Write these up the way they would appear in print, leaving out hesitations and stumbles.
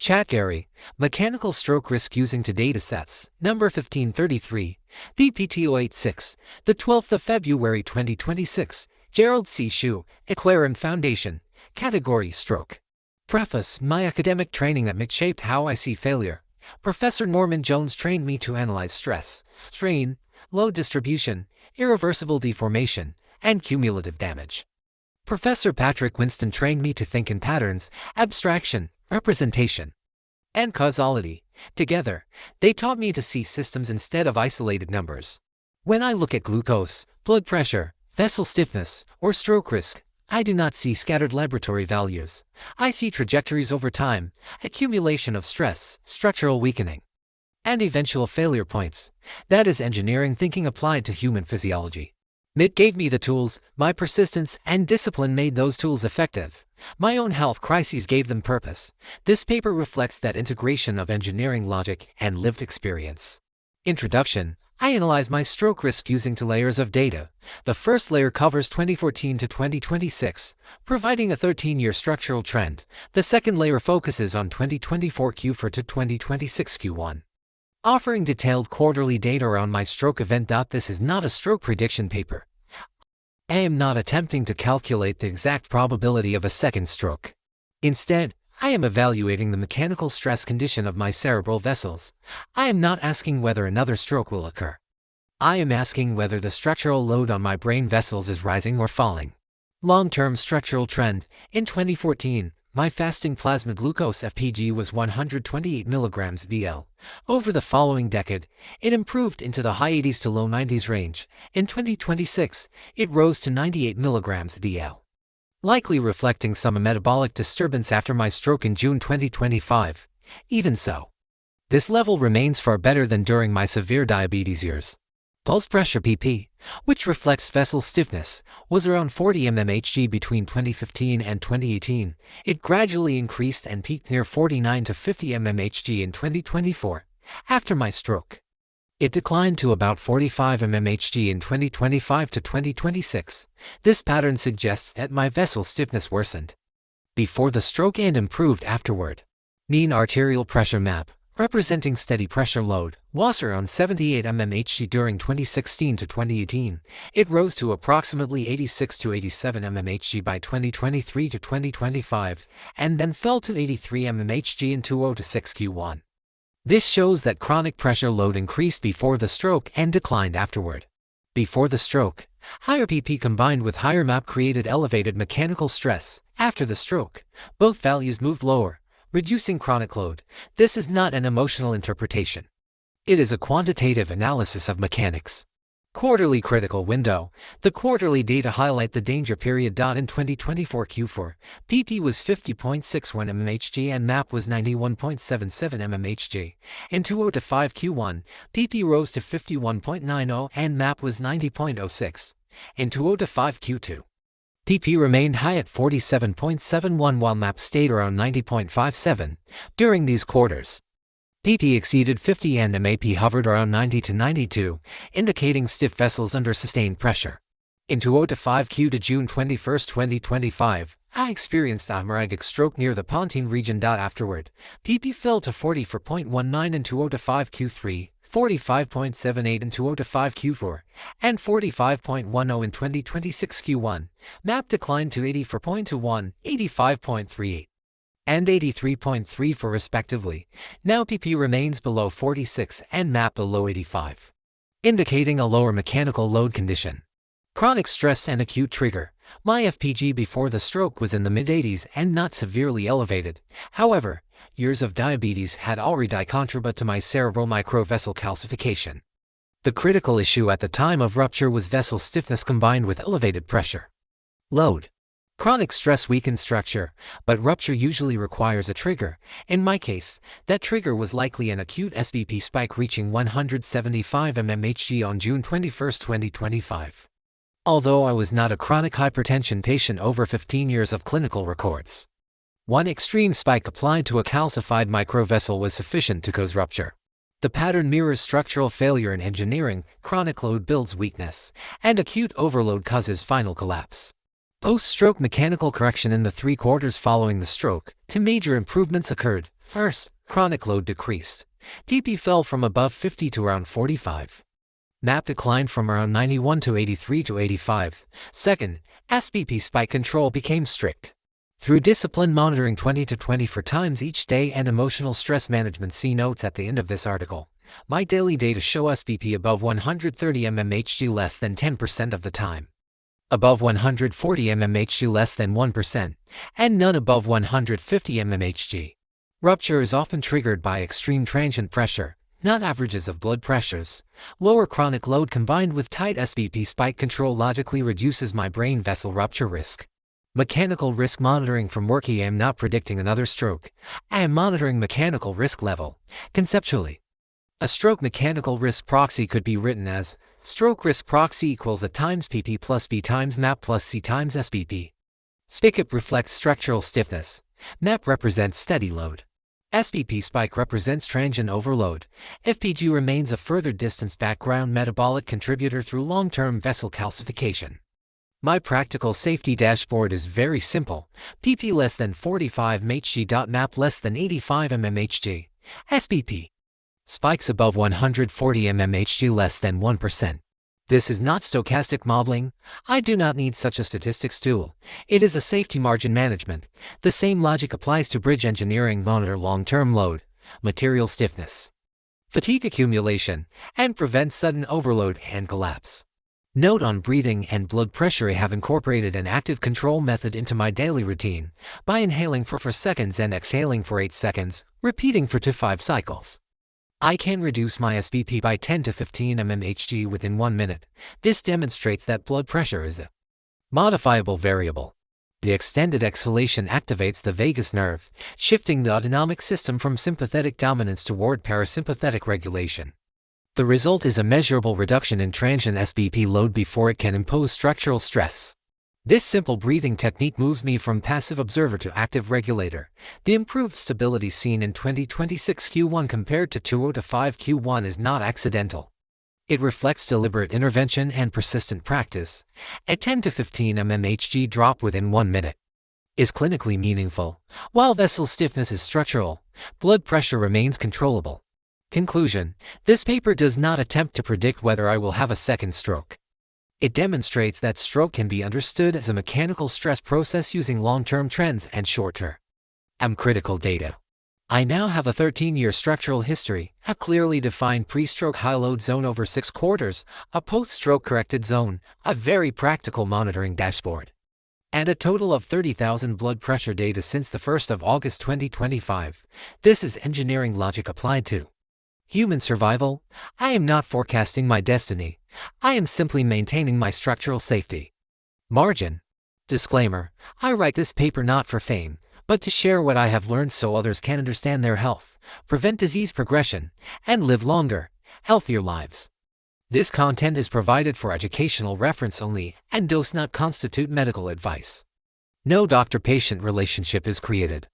ChatGerry, Mechanical Stroke Risk Using to Datasets, number 1533, VPT 086, the 12th of February 2026, Gerald C. EclaireMD Foundation, Category Stroke. Preface. My academic training at MIT shaped how I see failure. Professor Norman Jones trained me to analyze stress, strain, load distribution, irreversible deformation, and cumulative damage. Professor Patrick Winston trained me to think in patterns, abstraction, representation, and causality. Together, they taught me to see systems instead of isolated numbers. When I look at glucose, blood pressure, vessel stiffness, or stroke risk, I do not see scattered laboratory values. I see trajectories over time, accumulation of stress, structural weakening, and eventual failure points. That is engineering thinking applied to human physiology. MIT gave me the tools, my persistence and discipline made those tools effective. My own health crises gave them purpose. This paper reflects that integration of engineering logic and lived experience. Introduction. I analyze my stroke risk using two layers of data. The first layer covers 2014 to 2026, providing a 13-year structural trend. The second layer focuses on 2024 Q4 to 2026 Q1, offering detailed quarterly data around my stroke event. This is not a stroke prediction paper. I am not attempting to calculate the exact probability of a second stroke. Instead, I am evaluating the mechanical stress condition of my cerebral vessels. I am not asking whether another stroke will occur. I am asking whether the structural load on my brain vessels is rising or falling. Long-term structural trend. In 2014, my fasting plasma glucose FPG was 128 mg VL. Over the following decade, it improved into the high 80s to low 90s range. In 2026, it rose to 98 mg VL, likely reflecting some metabolic disturbance after my stroke in June 2025. Even so, this level remains far better than during my severe diabetes years. Pulse pressure PP, which reflects vessel stiffness, was around 40 mmHg between 2015 and 2018. It gradually increased and peaked near 49 to 50 mmHg in 2024. After my stroke, it declined to about 45 mmHg in 2025 to 2026. This pattern suggests that my vessel stiffness worsened before the stroke and improved afterward. Mean arterial pressure map, representing steady pressure load, was around 78 mmHg during 2016 to 2018. It rose to approximately 86 to 87 mmHg by 2023 to 2025, and then fell to 83 mmHg in 2026 Q1. This shows that chronic pressure load increased before the stroke and declined afterward. Before the stroke, higher PP combined with higher MAP created elevated mechanical stress. After the stroke, both values moved lower, reducing chronic load. This is not an emotional interpretation. It is a quantitative analysis of mechanics. Quarterly critical window. The quarterly data highlight the danger period. In 2024 Q4, PP was 50.61 mmHg and MAP was 91.77 mmHg. In 2025 Q1, PP rose to 51.90 and MAP was 90.06. In 2025 Q2, PP remained high at 47.71 while MAP stayed around 90.57. During these quarters, PP exceeded 50 and MAP hovered around 90 to 92, indicating stiff vessels under sustained pressure. In 2025 Q to June 21, 2025, I experienced a hemorrhagic stroke near the pontine region. Afterward, PP fell to 44.19 in 2025 Q3, 45.78 in 2025 Q4, and 45.10 in 2026 Q1. MAP declined to 84.21, 85.38, and 83.34 respectively. Now PP remains below 46 and MAP below 85, indicating a lower mechanical load condition. Chronic stress and acute trigger. My FPG before the stroke was in the mid-80s and not severely elevated. However, years of diabetes had already contributed to my cerebral microvessel calcification. The critical issue at the time of rupture was vessel stiffness combined with elevated pressure. Load. Chronic stress weakens structure, but rupture usually requires a trigger. In my case, that trigger was likely an acute SBP spike reaching 175 mmHg on June 21, 2025. Although I was not a chronic hypertension patient over 15 years of clinical records, one extreme spike applied to a calcified microvessel was sufficient to cause rupture. The pattern mirrors structural failure in engineering. Chronic load builds weakness, and acute overload causes final collapse. Post-stroke mechanical correction. In the 3 quarters following the stroke, 2 major improvements occurred. First, chronic load decreased. PP fell from above 50 to around 45. MAP declined from around 91 to 83 to 85. Second, SBP spike control became strict. Through discipline monitoring 20 to 24 times each day and emotional stress management, see notes at the end of this article. My daily data show SBP above 130 mmHg less than 10% of the time, above 140 mmHg less than 1%, and none above 150 mmHg. Rupture is often triggered by extreme transient pressure, not averages of blood pressures. Lower chronic load combined with tight SBP spike control logically reduces my brain vessel rupture risk. Mechanical risk monitoring from work. I am not predicting another stroke. I am monitoring mechanical risk level. Conceptually, a stroke mechanical risk proxy could be written as stroke risk proxy equals A times PP plus B times MAP plus C times SBP. SPICIP reflects structural stiffness. MAP represents steady load. SBP spike represents transient overload. FPG remains a further distance background metabolic contributor through long-term vessel calcification. My practical safety dashboard is very simple. PP less than 45 mmHg. MAP less than 85 mmHg. SBP spikes above 140 mmHg less than 1%. This is not stochastic modeling. I do not need such a statistics tool. It is a safety margin management. The same logic applies to bridge engineering. Monitor long-term load, material stiffness, fatigue accumulation, and prevent sudden overload and collapse. Note on breathing and blood pressure. I have incorporated an active control method into my daily routine by inhaling for 4 seconds and exhaling for 8 seconds, repeating for 2 to 5 cycles. I can reduce my SBP by 10 to 15 mmHg within 1 minute. This demonstrates that blood pressure is a modifiable variable. The extended exhalation activates the vagus nerve, shifting the autonomic system from sympathetic dominance toward parasympathetic regulation. The result is a measurable reduction in transient SBP load before it can impose structural stress. This simple breathing technique moves me from passive observer to active regulator. The improved stability seen in 2026 Q1 compared to 2005 Q1 is not accidental. It reflects deliberate intervention and persistent practice. A 10 to 15 mmHg drop within 1 minute is clinically meaningful. While vessel stiffness is structural, blood pressure remains controllable. Conclusion: this paper does not attempt to predict whether I will have a second stroke. It demonstrates that stroke can be understood as a mechanical stress process using long-term trends and short-term critical data. I now have a 13-year structural history, a clearly defined pre-stroke high-load zone over 6 quarters, a post-stroke corrected zone, a very practical monitoring dashboard, and a total of 30,000 blood pressure data since the 1st of August 2025. This is engineering logic applied to human survival. I am not forecasting my destiny. I am simply maintaining my structural safety margin. Disclaimer: I write this paper not for fame, but to share what I have learned so others can understand their health, prevent disease progression, and live longer, healthier lives. This content is provided for educational reference only and does not constitute medical advice. No doctor-patient relationship is created.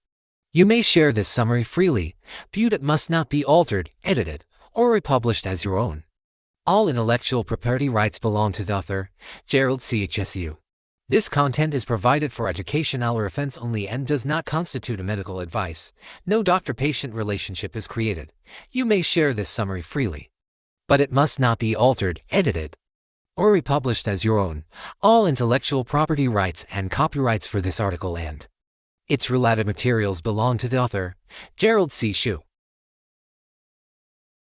You may share this summary freely, but it must not be altered, edited, or republished as your own. All intellectual property rights belong to the author, Gerald C. HSU. This content is provided for educational reference only and does not constitute a medical advice. No doctor-patient relationship is created. You may share this summary freely, but it must not be altered, edited, or republished as your own. All intellectual property rights and copyrights for this article and its related materials belong to the author, Gerald C.